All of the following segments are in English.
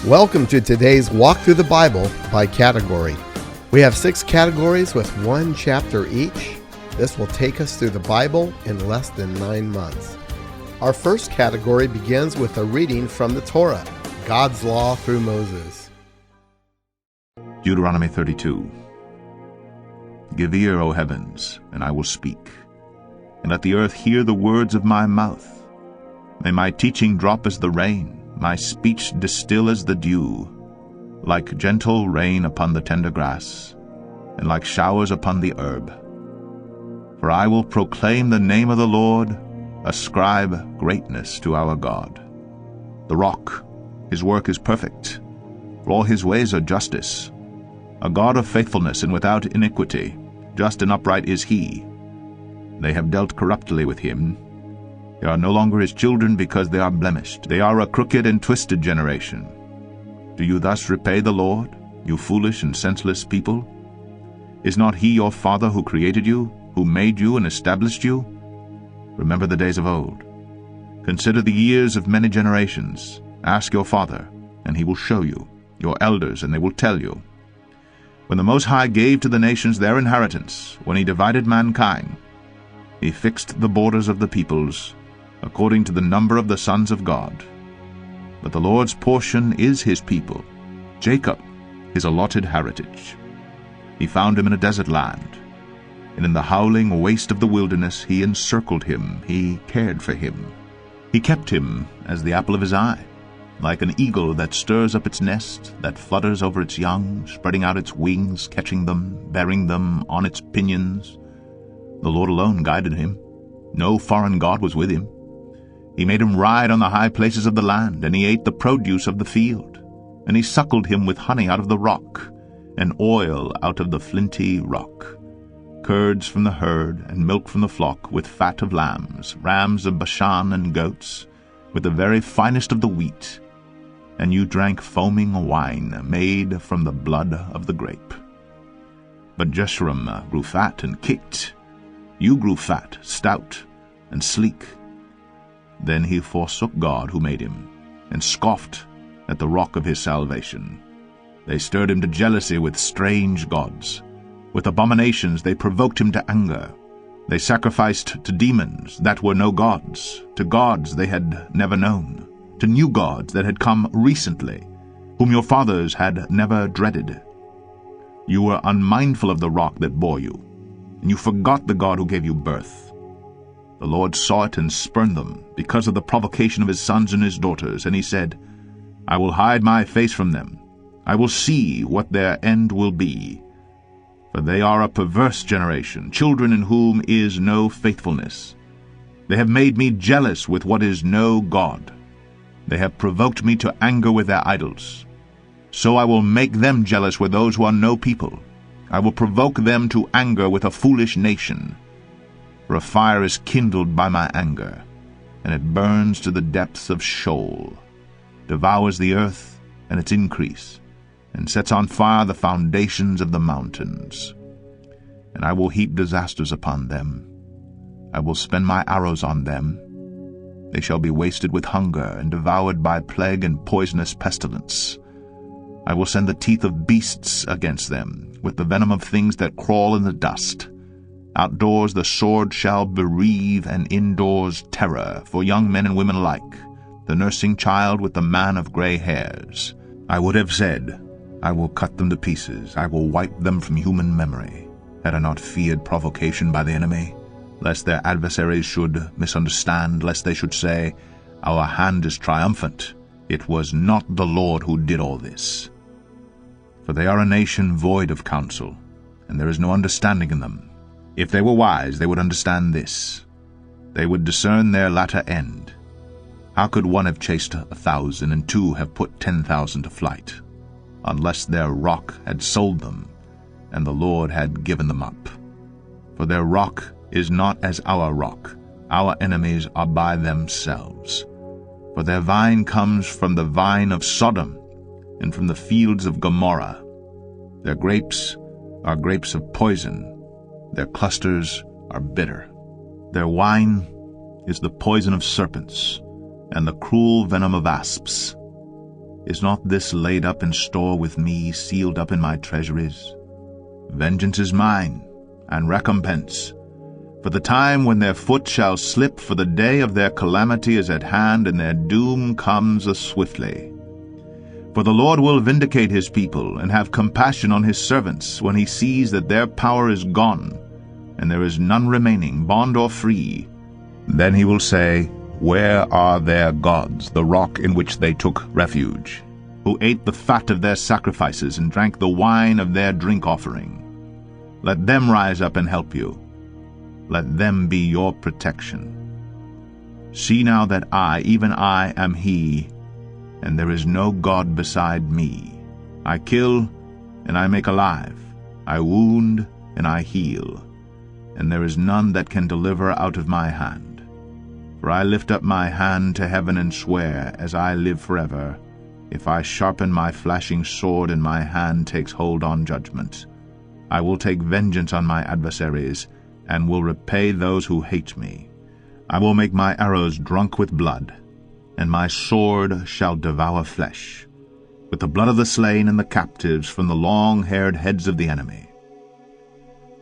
Welcome to today's Walk Through the Bible by category. We have 6 categories with 1 chapter each. This will take us through the Bible in less than 9 months. Our first category begins with a reading from the Torah, God's law through Moses. Deuteronomy 32. Give ear, O heavens, and I will speak, and let the earth hear the words of my mouth. May my teaching drop as the rain, my speech distill as the dew, like gentle rain upon the tender grass, and like showers upon the herb. For I will proclaim the name of the Lord, ascribe greatness to our God. The rock, his work is perfect, for all his ways are justice. A God of faithfulness and without iniquity, just and upright is he. They have dealt corruptly with him. They are no longer his children because they are blemished. They are a crooked and twisted generation. Do you thus repay the Lord, you foolish and senseless people? Is not he your father who created you, who made you and established you? Remember the days of old. Consider the years of many generations. Ask your father, and he will show you, your elders, and they will tell you. When the Most High gave to the nations their inheritance, when he divided mankind, he fixed the borders of the peoples, according to the number of the sons of God. But the Lord's portion is his people, Jacob, his allotted heritage. He found him in a desert land, and in the howling waste of the wilderness he encircled him, he cared for him. He kept him as the apple of his eye, like an eagle that stirs up its nest, that flutters over its young, spreading out its wings, catching them, bearing them on its pinions. The Lord alone guided him. No foreign god was with him. He made him ride on the high places of the land, and he ate the produce of the field. And he suckled him with honey out of the rock, and oil out of the flinty rock, curds from the herd, and milk from the flock, with fat of lambs, rams of Bashan, and goats, with the very finest of the wheat. And you drank foaming wine, made from the blood of the grape. But Jeshurun grew fat and kicked. You grew fat, stout, and sleek. Then he forsook God who made him, and scoffed at the rock of his salvation. They stirred him to jealousy with strange gods. With abominations they provoked him to anger. They sacrificed to demons that were no gods, to gods they had never known, to new gods that had come recently, whom your fathers had never dreaded. You were unmindful of the rock that bore you, and you forgot the God who gave you birth. The Lord saw it and spurned them, because of the provocation of his sons and his daughters, and he said, I will hide my face from them. I will see what their end will be. For they are a perverse generation, children in whom is no faithfulness. They have made me jealous with what is no God. They have provoked me to anger with their idols. So I will make them jealous with those who are no people. I will provoke them to anger with a foolish nation. For a fire is kindled by my anger, and it burns to the depths of Sheol, devours the earth and its increase, and sets on fire the foundations of the mountains. And I will heap disasters upon them. I will spend my arrows on them. They shall be wasted with hunger and devoured by plague and poisonous pestilence. I will send the teeth of beasts against them, with the venom of things that crawl in the dust. Outdoors the sword shall bereave, and indoors terror, for young men and women alike, the nursing child with the man of gray hairs. I would have said, I will cut them to pieces, I will wipe them from human memory, had I not feared provocation by the enemy, lest their adversaries should misunderstand, lest they should say, Our hand is triumphant. It was not the Lord who did all this. For they are a nation void of counsel, and there is no understanding in them. If they were wise, they would understand this. They would discern their latter end. How could one have chased 1,000, and 2 have put 10,000 to flight, unless their rock had sold them, and the Lord had given them up? For their rock is not as our rock. Our enemies are by themselves. For their vine comes from the vine of Sodom, and from the fields of Gomorrah. Their grapes are grapes of poison. Their clusters are bitter. Their wine is the poison of serpents, and the cruel venom of asps. Is not this laid up in store with me, sealed up in my treasuries? Vengeance is mine, and recompense. For the time when their foot shall slip, for the day of their calamity is at hand, and their doom comes swiftly. For the Lord will vindicate his people, and have compassion on his servants, when he sees that their power is gone, and there is none remaining, bond or free. Then he will say, Where are their gods, the rock in which they took refuge, who ate the fat of their sacrifices, and drank the wine of their drink offering? Let them rise up and help you. Let them be your protection. See now that I, even I, am he, and there is no God beside me. I kill, and I make alive. I wound, and I heal. And there is none that can deliver out of my hand. For I lift up my hand to heaven and swear, as I live forever, if I sharpen my flashing sword and my hand takes hold on judgment, I will take vengeance on my adversaries, and will repay those who hate me. I will make my arrows drunk with blood, and my sword shall devour flesh, with the blood of the slain and the captives from the long-haired heads of the enemy.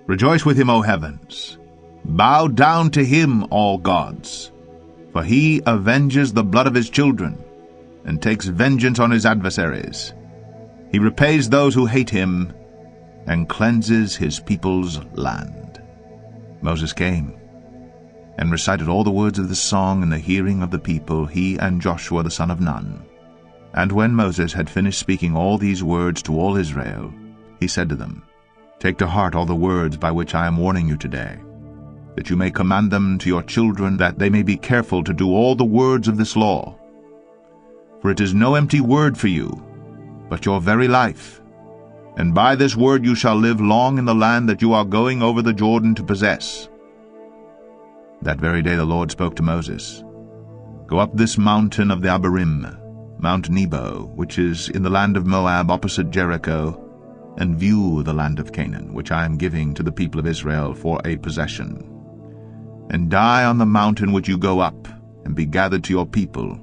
Rejoice with him, O heavens! Bow down to him, all gods! For he avenges the blood of his children, and takes vengeance on his adversaries. He repays those who hate him, and cleanses his people's land. Moses came, and recited all the words of the song in the hearing of the people, he and Joshua the son of Nun. And when Moses had finished speaking all these words to all Israel, he said to them, Take to heart all the words by which I am warning you today, that you may command them to your children, that they may be careful to do all the words of this law. For it is no empty word for you, but your very life. And by this word you shall live long in the land that you are going over the Jordan to possess. That very day the Lord spoke to Moses, Go up this mountain of the Abarim, Mount Nebo, which is in the land of Moab opposite Jericho, and view the land of Canaan, which I am giving to the people of Israel for a possession. And die on the mountain which you go up, and be gathered to your people,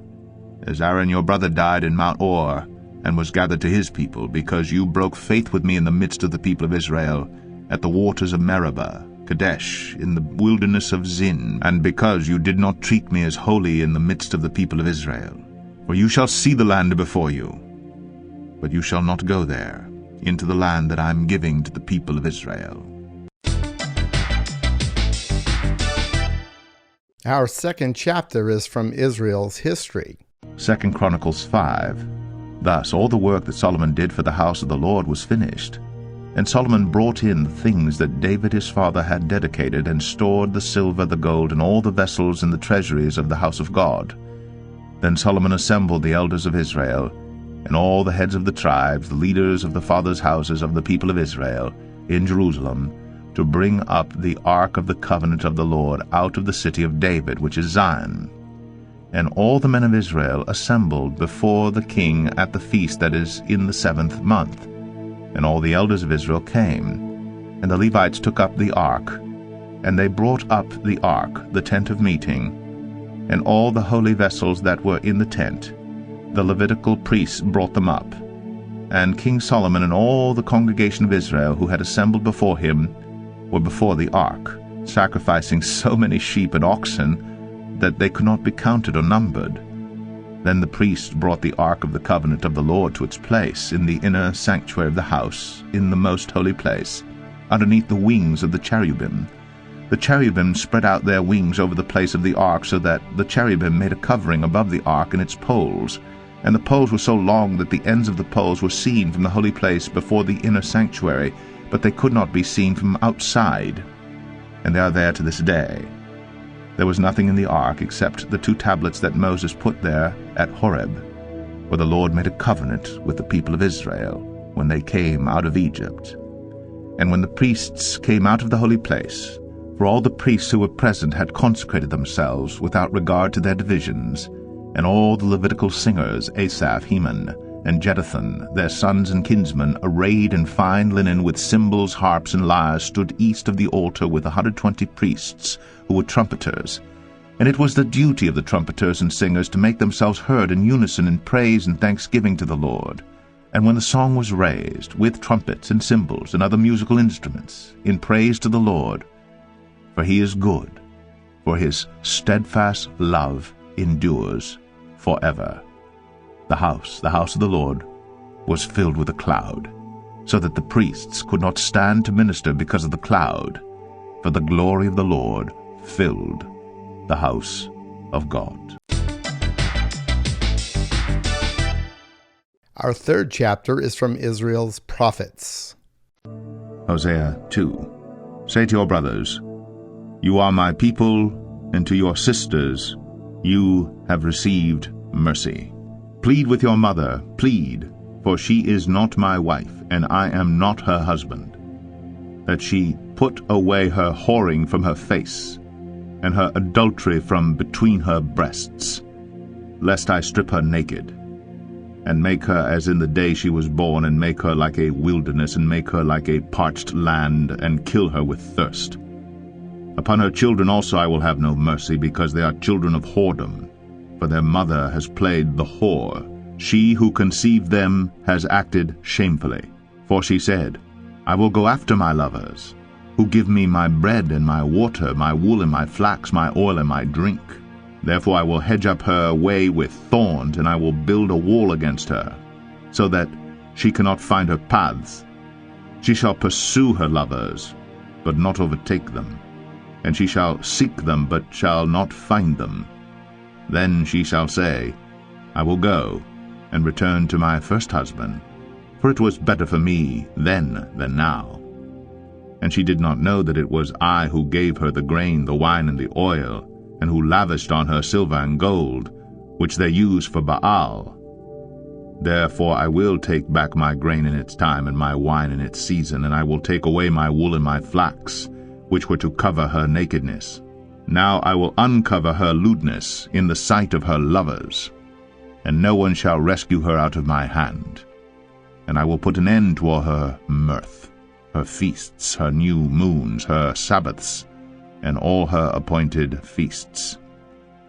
as Aaron your brother died in Mount Or, and was gathered to his people, because you broke faith with me in the midst of the people of Israel, at the waters of Meribah, Kadesh, in the wilderness of Zin, and because you did not treat me as holy in the midst of the people of Israel. For you shall see the land before you, but you shall not go there, into the land that I am giving to the people of Israel. Our second chapter is from Israel's history. 2 Chronicles 5. Thus all the work that Solomon did for the house of the Lord was finished. And Solomon brought in the things that David his father had dedicated, and stored the silver, the gold, and all the vessels in the treasuries of the house of God. Then Solomon assembled the elders of Israel, and all the heads of the tribes, the leaders of the fathers' houses of the people of Israel, in Jerusalem, to bring up the ark of the covenant of the Lord out of the city of David, which is Zion. And all the men of Israel assembled before the king at the feast that is in the 7th month. And all the elders of Israel came, and the Levites took up the ark, and they brought up the ark, the tent of meeting, and all the holy vessels that were in the tent. The Levitical priests brought them up. And King Solomon and all the congregation of Israel who had assembled before him were before the ark, sacrificing so many sheep and oxen that they could not be counted or numbered. Then the priests brought the ark of the covenant of the Lord to its place in the inner sanctuary of the house, in the most holy place, underneath the wings of the cherubim. The cherubim spread out their wings over the place of the ark, so that the cherubim made a covering above the ark and its poles. And the poles were so long that the ends of the poles were seen from the holy place before the inner sanctuary, but they could not be seen from outside. And they are there to this day. There was nothing in the ark except the 2 tablets that Moses put there at Horeb, where the Lord made a covenant with the people of Israel when they came out of Egypt. And when the priests came out of the holy place, for all the priests who were present had consecrated themselves without regard to their divisions, and all the Levitical singers, Asaph, Heman, and Jeduthun, their sons and kinsmen, arrayed in fine linen with cymbals, harps, and lyres, stood east of the altar with 120 priests, who were trumpeters. And it was the duty of the trumpeters and singers to make themselves heard in unison in praise and thanksgiving to the Lord. And when the song was raised, with trumpets and cymbals and other musical instruments, in praise to the Lord, for he is good, for his steadfast love endures forever. The house of the Lord, was filled with a cloud, so that the priests could not stand to minister because of the cloud, for the glory of the Lord filled the house of God. Our third chapter is from Israel's prophets. Hosea 2. Say to your brothers, you are my people, and to your sisters, you have received mercy. Plead with your mother, plead, for she is not my wife, and I am not her husband, that she put away her whoring from her face, and her adultery from between her breasts, lest I strip her naked, and make her as in the day she was born, and make her like a wilderness, and make her like a parched land, and kill her with thirst. Upon her children also I will have no mercy, because they are children of whoredom, for their mother has played the whore. She who conceived them has acted shamefully. For she said, I will go after my lovers, who give me my bread and my water, my wool and my flax, my oil and my drink. Therefore I will hedge up her way with thorns, and I will build a wall against her, so that she cannot find her paths. She shall pursue her lovers, but not overtake them, and she shall seek them, but shall not find them. Then she shall say, I will go, and return to my first husband, for it was better for me then than now. And she did not know that it was I who gave her the grain, the wine, and the oil, and who lavished on her silver and gold, which they use for Baal. Therefore I will take back my grain in its time, and my wine in its season, and I will take away my wool and my flax, which were to cover her nakedness. Now I will uncover her lewdness in the sight of her lovers, and no one shall rescue her out of my hand. And I will put an end to all her mirth, her feasts, her new moons, her Sabbaths, and all her appointed feasts.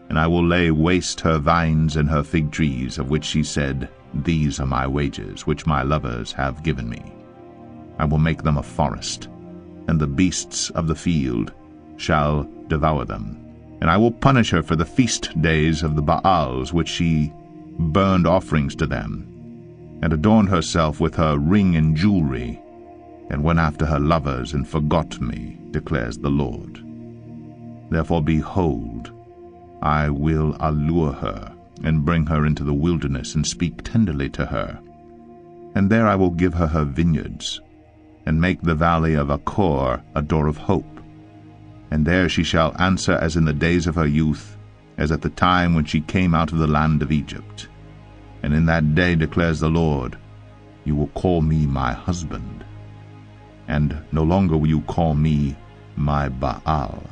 And I will lay waste her vines and her fig trees, of which she said, These are my wages, which my lovers have given me. I will make them a forest, and the beasts of the field shall devour them. And I will punish her for the feast days of the Baals, which she burned offerings to them, and adorned herself with her ring and jewelry, and went after her lovers, and forgot me, declares the Lord. Therefore, behold, I will allure her, and bring her into the wilderness, and speak tenderly to her. And there I will give her her vineyards, and make the valley of Achor a door of hope. And there she shall answer as in the days of her youth, as at the time when she came out of the land of Egypt. And in that day, declares the Lord, you will call me my husband, and no longer will you call me my Baal.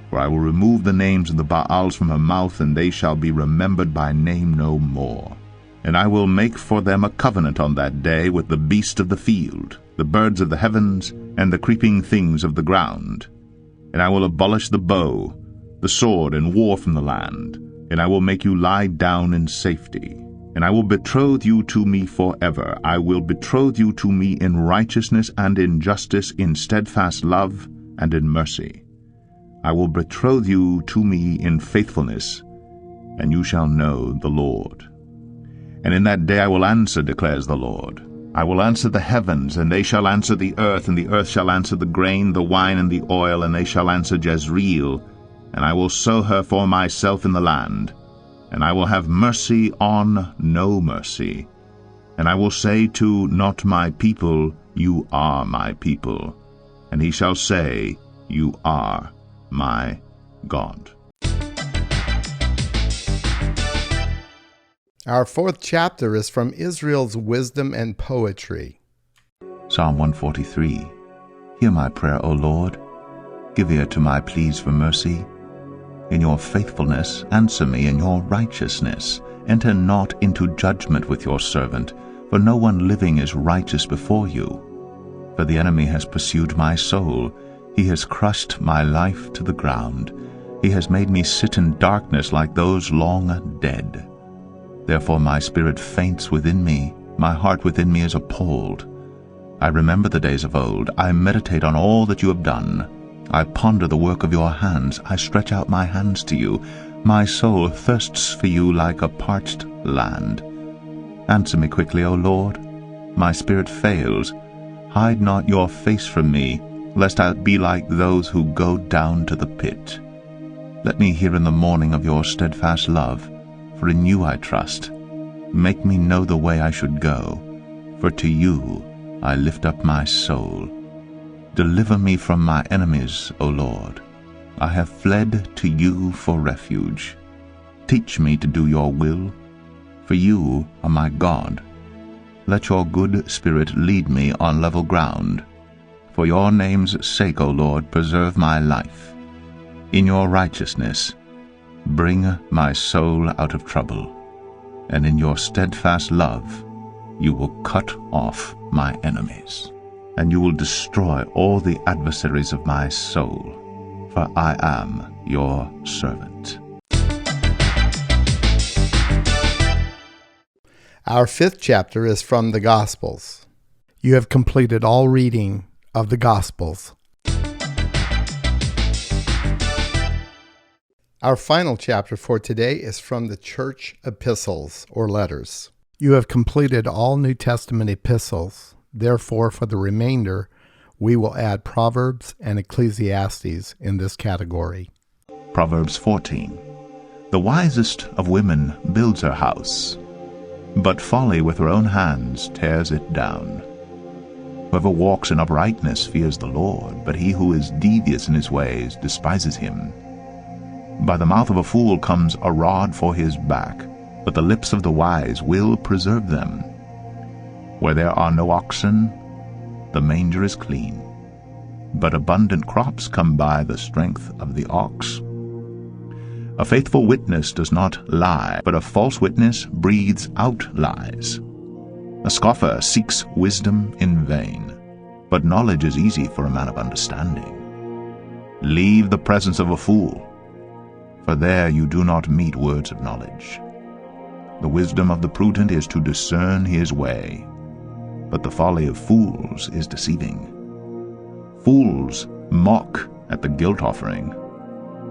For I will remove the names of the Baals from her mouth, and they shall be remembered by name no more. And I will make for them a covenant on that day with the beast of the field, the birds of the heavens, and the creeping things of the ground. And I will abolish the bow, the sword, and war from the land, and I will make you lie down in safety. And I will betroth you to me forever. I will betroth you to me in righteousness and in justice, in steadfast love and in mercy. I will betroth you to me in faithfulness, and you shall know the Lord. And in that day I will answer, declares the Lord. I will answer the heavens, and they shall answer the earth, and the earth shall answer the grain, the wine, and the oil, and they shall answer Jezreel. And I will sow her for myself in the land, and I will have mercy on no mercy. And I will say to not my people, you are my people, and he shall say, you are my God. Our fourth chapter is from Israel's wisdom and poetry. Psalm 143. Hear my prayer, O Lord. Give ear to my pleas for mercy. In your faithfulness answer me in your righteousness. Enter not into judgment with your servant, for no one living is righteous before you. For the enemy has pursued my soul. He has crushed my life to the ground. He has made me sit in darkness like those long dead. Therefore my spirit faints within me, my heart within me is appalled. I remember the days of old, I meditate on all that you have done. I ponder the work of your hands, I stretch out my hands to you. My soul thirsts for you like a parched land. Answer me quickly, O Lord. My spirit fails. Hide not your face from me, lest I be like those who go down to the pit. Let me hear in the morning of your steadfast love, for in you I trust. Make me know the way I should go, for to you I lift up my soul. Deliver me from my enemies, O Lord. I have fled to you for refuge. Teach me to do your will, for you are my God. Let your good spirit lead me on level ground. For your name's sake, O Lord, preserve my life. In your righteousness, bring my soul out of trouble, and in your steadfast love, you will cut off my enemies, and you will destroy all the adversaries of my soul, for I am your servant. Our fifth chapter is from the Gospels. You have completed all reading of the Gospels. Our final chapter for today is from the church epistles, or letters. You have completed all New Testament epistles. Therefore, for the remainder, we will add Proverbs and Ecclesiastes in this category. Proverbs 14. The wisest of women builds her house, but folly with her own hands tears it down. Whoever walks in uprightness fears the Lord, but he who is devious in his ways despises him. By the mouth of a fool comes a rod for his back, but the lips of the wise will preserve them. Where there are no oxen, the manger is clean, but abundant crops come by the strength of the ox. A faithful witness does not lie, but a false witness breathes out lies. A scoffer seeks wisdom in vain, but knowledge is easy for a man of understanding. Leave the presence of a fool, for there you do not meet words of knowledge. The wisdom of the prudent is to discern his way, but the folly of fools is deceiving. Fools mock at the guilt offering,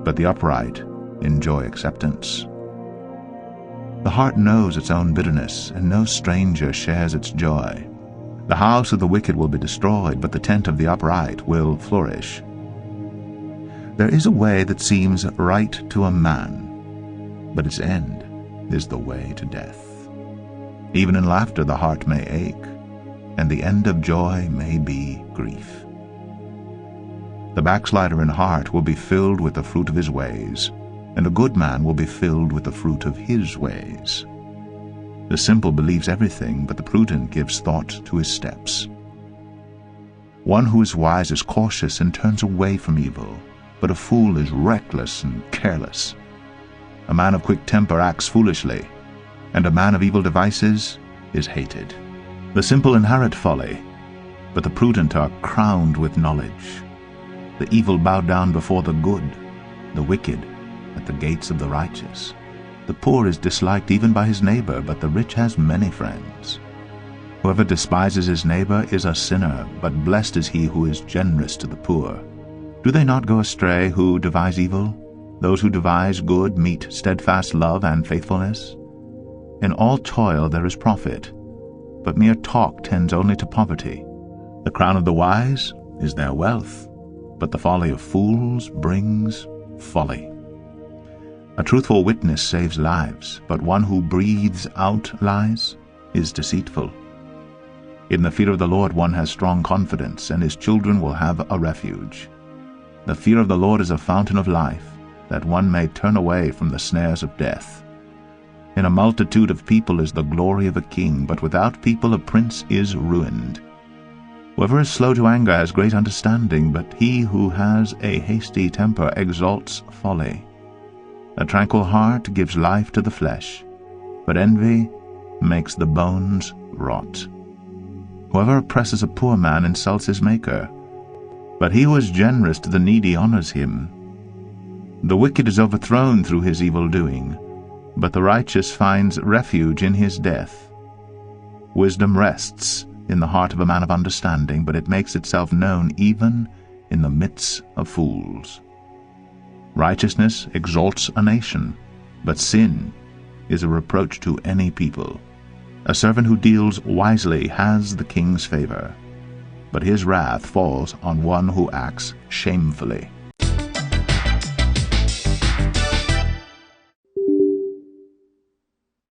but the upright enjoy acceptance. The heart knows its own bitterness, and no stranger shares its joy. The house of the wicked will be destroyed, but the tent of the upright will flourish. There is a way that seems right to a man, but its end is the way to death. Even in laughter the heart may ache, and the end of joy may be grief. The backslider in heart will be filled with the fruit of his ways, and a good man will be filled with the fruit of his ways. The simple believes everything, but the prudent gives thought to his steps. One who is wise is cautious and turns away from evil, but a fool is reckless and careless. A man of quick temper acts foolishly, and a man of evil devices is hated. The simple inherit folly, but the prudent are crowned with knowledge. The evil bow down before the good, the wicked at the gates of the righteous. The poor is disliked even by his neighbor, but the rich has many friends. Whoever despises his neighbor is a sinner, but blessed is he who is generous to the poor. Do they not go astray who devise evil? Those who devise good meet steadfast love and faithfulness. In all toil there is profit, but mere talk tends only to poverty. The crown of the wise is their wealth, but the folly of fools brings folly. A truthful witness saves lives, but one who breathes out lies is deceitful. In the fear of the Lord one has strong confidence, and his children will have a refuge. The fear of the Lord is a fountain of life, that one may turn away from the snares of death. In a multitude of people is the glory of a king, but without people a prince is ruined. Whoever is slow to anger has great understanding, but he who has a hasty temper exalts folly. A tranquil heart gives life to the flesh, but envy makes the bones rot. Whoever oppresses a poor man insults his Maker, but he who is generous to the needy honors him. The wicked is overthrown through his evil doing, but the righteous finds refuge in his death. Wisdom rests in the heart of a man of understanding, but it makes itself known even in the midst of fools. Righteousness exalts a nation, but sin is a reproach to any people. A servant who deals wisely has the king's favor, but his wrath falls on one who acts shamefully.